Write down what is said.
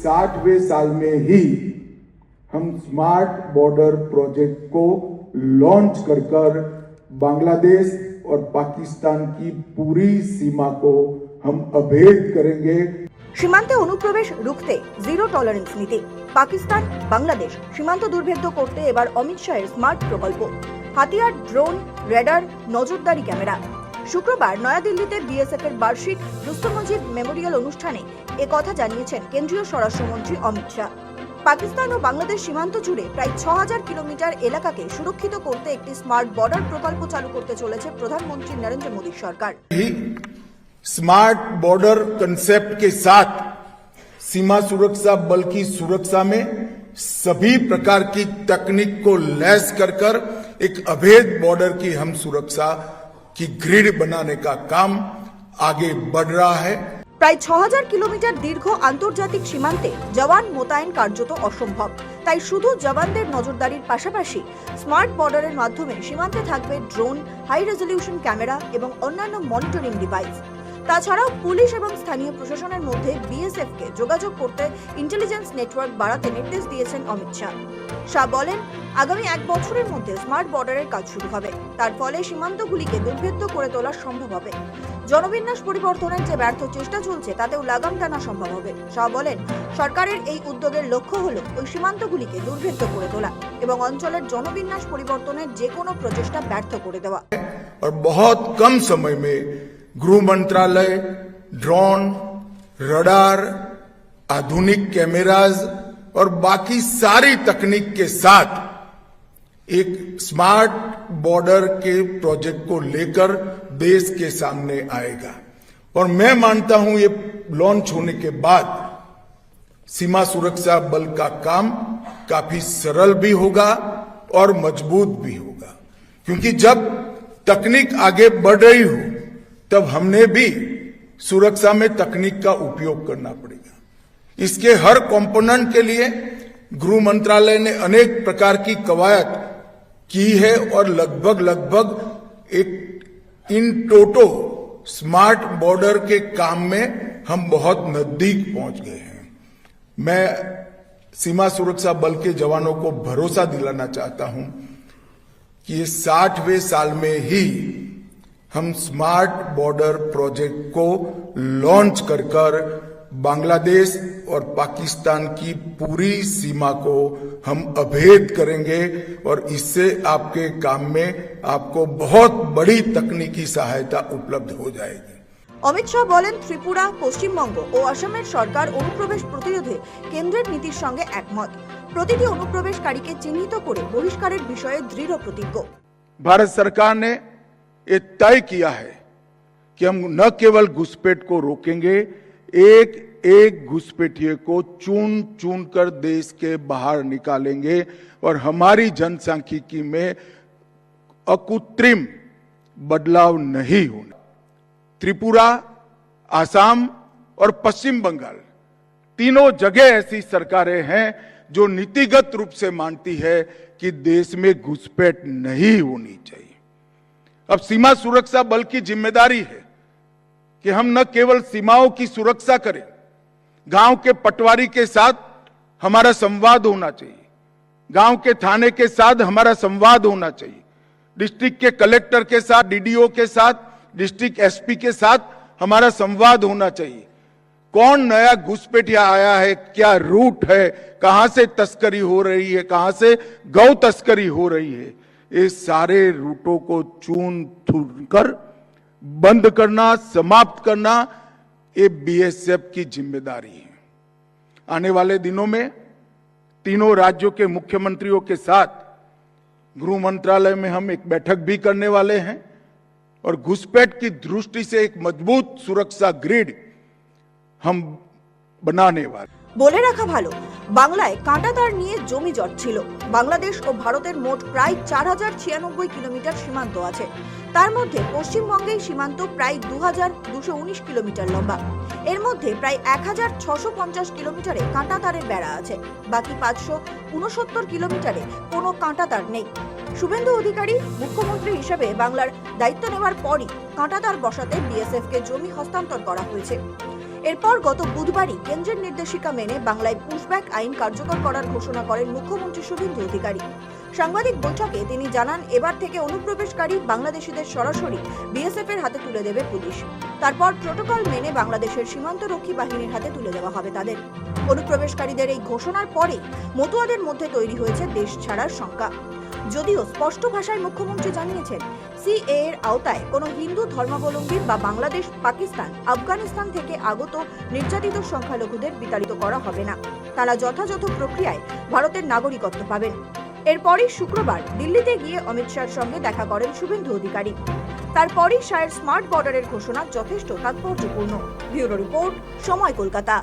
60वें साल में ही हम स्मार्ट बॉर्डर प्रोजेक्ट को लॉन्च कर बांग्लादेश और पाकिस्तान की पूरी सीमा को हम अभेद करेंगे। সীমান্তে অনুপ্রবেশ রুখতে জিরো টলারেন্স নীতি। পাকিস্তান বাংলাদেশ সীমান্ত দুর্ভেদ্য করতে এবার অমিত শাহের স্মার্ট প্রকল্প, হাতিয়ার, ড্রোন, রেডার, নজরদারি ক্যামেরা। শুক্রবার নয়াদিল্লিতে বিএসএফ এর বার্ষিক রুস্তম মুজিব মেমোরিয়াল অনুষ্ঠানে একথা জানিয়েছেন কেন্দ্রীয় স্বরাষ্ট্রমন্ত্রী অমিত শাহ। পাকিস্তান ও বাংলাদেশ সীমান্ত জুড়ে প্রায় 6000 কিলোমিটার এলাকাকে সুরক্ষিত করতে একটি স্মার্ট বর্ডার প্রকল্প চালু করতে চলেছে প্রধানমন্ত্রী নরেন্দ্র মোদীর সরকার। स्मार्ट बॉर्डर कंसेप्ट के साथ सीमा सुरक्षा बल की सुरक्षा में सभी प्रकार की तकनीक को लैस कर एक अभेद बॉर्डर की हम सुरक्षा की ग्रिड बनाने का काम आगे बढ़ रहा है। প্রায় 6000 কিলোমিটার দীর্ঘ আন্তর্জাতিক সীমান্তে জওয়ান মোতায়েন কার্যত অসম্ভব। তাই শুধু জওয়ানদের নজরদারির পাশাপাশি স্মার্ট বর্ডারের মাধ্যমে সীমান্তে থাকবে ড্রোন, হাই রেজলিউশন ক্যামেরা এবং অন্যান্য মনিটরিং ডিভাইস। তাছাড়াও পুলিশ এবং স্থানীয় প্রশাসনের মধ্যে বিএসএফ কে যোগাযোগ করতে ইন্টেলিজেন্স নেটওয়ার্ক বাড়াতে নির্দেশ দিয়েছেন অমিত শাহ। শাহ বলেন, আগামী 1 বছরের মধ্যে স্মার্ট বর্ডারের কাজ শুরু হবে। তার ফলে সীমান্তগুলিকে দুর্ভেদ্য করে তোলা সম্ভব হবে। জনবিন্যাস পরিবর্তনের যে ব্যর্থ চেষ্টা চলছে তাতেও লাগাম টানা সম্ভব হবে। শাহ বলেন, সরকারের এই উদ্যোগের লক্ষ্য হলো ওই সীমান্তগুলিকে দুর্ভেদ্য করে তোলা এবং অঞ্চলের জনবিন্যাস পরিবর্তনের যে কোনো প্রচেষ্টা ব্যর্থ করে দেওয়া। और बहुत कम समय में गृह मंत्रालय ड्रोन, रडार, आधुनिक कैमराज और बाकी सारी तकनीक के साथ एक स्मार्ट बॉर्डर के प्रोजेक्ट को लेकर देश के सामने आएगा। और मैं मानता हूं ये लॉन्च होने के बाद सीमा सुरक्षा बल का काम काफी सरल भी होगा और मजबूत भी होगा, क्योंकि जब तकनीक आगे बढ़ रही हो तब हमने भी सुरक्षा में तकनीक का उपयोग करना पड़ेगा। इसके हर कंपोनेंट के लिए गृह मंत्रालय ने अनेक प्रकार की कवायद की है और लगभग एक इन टोटो स्मार्ट बॉर्डर के काम में हम बहुत नजदीक पहुंच गए हैं। मैं सीमा सुरक्षा बल के जवानों को भरोसा दिलाना चाहता हूं कि ये 60वें साल में ही हम स्मार्ट बॉर्डर प्रोजेक्ट को लॉन्च कर बांग्लादेश और पाकिस्तान की पूरी सीमा को हम अभेद करेंगे और इससे आपके काम में आपको बहुत बड़ी तकनीकी सहायता उपलब्ध हो जाएगी। অমিত শাহ বলেন, ত্রিপুরা, পশ্চিমবঙ্গ ও আসামের সরকার অনুপ্রবেশ প্রতিরোধে কেন্দ্রের নীতির সঙ্গে একমত। প্রতিটি অনুপ্রবেশকারীকে চিহ্নিত করে বহিষ্কারের বিষয়ে দৃঢ় প্রতিজ্ঞ। भारत सरकार ने ये तय किया है कि हम न केवल घुसपैठ को रोकेंगे, एक एक घुसपैठिए को चुन चुन कर देश के बाहर निकालेंगे और हमारी जनसांख्यिकी में अकृत्रिम बदलाव नहीं होना। त्रिपुरा, आसाम और पश्चिम बंगाल तीनों जगह ऐसी सरकारें हैं जो नीतिगत रूप से मानती है कि देश में घुसपैठ नहीं होनी चाहिए। अब सीमा सुरक्षा बल की जिम्मेदारी है कि हम न केवल सीमाओं की सुरक्षा करें, गांव के पटवारी के साथ हमारा संवाद होना चाहिए, गांव के थाने के साथ हमारा संवाद होना चाहिए, डिस्ट्रिक्ट के कलेक्टर के साथ, डीडीओ के साथ, डिस्ट्रिक्ट एसपी के साथ हमारा संवाद होना चाहिए। कौन नया घुसपैठिया आया है, क्या रूट है, कहां से तस्करी हो रही है, कहां से गौ तस्करी हो रही है, ये सारे रूटों को चून चून कर बंद करना, समाप्त करना, ये बीएसएफ की जिम्मेदारी है। आने वाले दिनों में तीनों राज्यों के मुख्यमंत्रियों के साथ गृह मंत्रालय में हम एक बैठक भी करने वाले हैं और घुसपैठ की दृष्टि से एक मजबूत सुरक्षा ग्रिड हम बनाने वाले। বলে রাখা ভালো, বাংলায় কাঁটাতার নিয়ে জমি জট ছিল। বাংলাদেশ ও ভারতের মোট প্রায় 4096 কিলোমিটার সীমান্ত আছে। তার মধ্যে পশ্চিমবঙ্গের সীমান্ত প্রায় 2219 কিলোমিটার লম্বা। এর মধ্যে প্রায় 1650 কিলোমিটারে কাঁটাতারের বেড়া আছে। বাকি 569 কিলোমিটারে কোনো কাঁটাতার নেই। শুভেন্দু অধিকারী মুখ্যমন্ত্রী হিসেবে বাংলার দায়িত্ব নেওয়ার পরই কাঁটাতার বসাতে বিএসএফ কে জমি হস্তান্তর করা হয়েছে। এরপর গত বুধবারই কেন্দ্রের নির্দেশিকা মেনে বাংলায় পুশব্যাক আইন কার্যকর করার ঘোষণা করেন মুখ্যমন্ত্রী শুভেন্দু অধিকারী। সাংবাদিক বৈঠকে তিনি জানান, এবার থেকে অনুপ্রবেশকারী বাংলাদেশিদের সরাসরি বিএসএফ এর হাতে তুলে দেবে পুলিশ। তারপর প্রটোকল মেনে বাংলাদেশের সীমান্তরক্ষী বাহিনীর হাতে তুলে দেওয়া হবে তাদের। অনুপ্রবেশকারীদের এই ঘোষণার পরেই মতুয়াদের মধ্যে তৈরি হয়েছে দেশ ছাড়ার শঙ্কা। যদিও স্পষ্ট ভাষায় মুখ্যমন্ত্রী জানিয়েছেন, সিএএ এর আওতায় কোনো হিন্দু ধর্মাবলম্বীর বা বাংলাদেশ, পাকিস্তান, আফগানিস্তান থেকে আগত নির্যাতিত সংখ্যালঘুদের বিতাড়িত করা হবে না। তারা যথাযথ প্রক্রিয়ায় ভারতের নাগরিকত্ব পাবেন। এরপরই শুক্রবার দিল্লিতে গিয়ে অমিত শাহর সঙ্গে দেখা করেন শুভেন্দু অধিকারী। তারপরই শাহের স্মার্ট বর্ডারের ঘোষণা যথেষ্ট তাৎপর্যপূর্ণ। ব্যুরো রিপোর্ট, সময়, কলকাতা।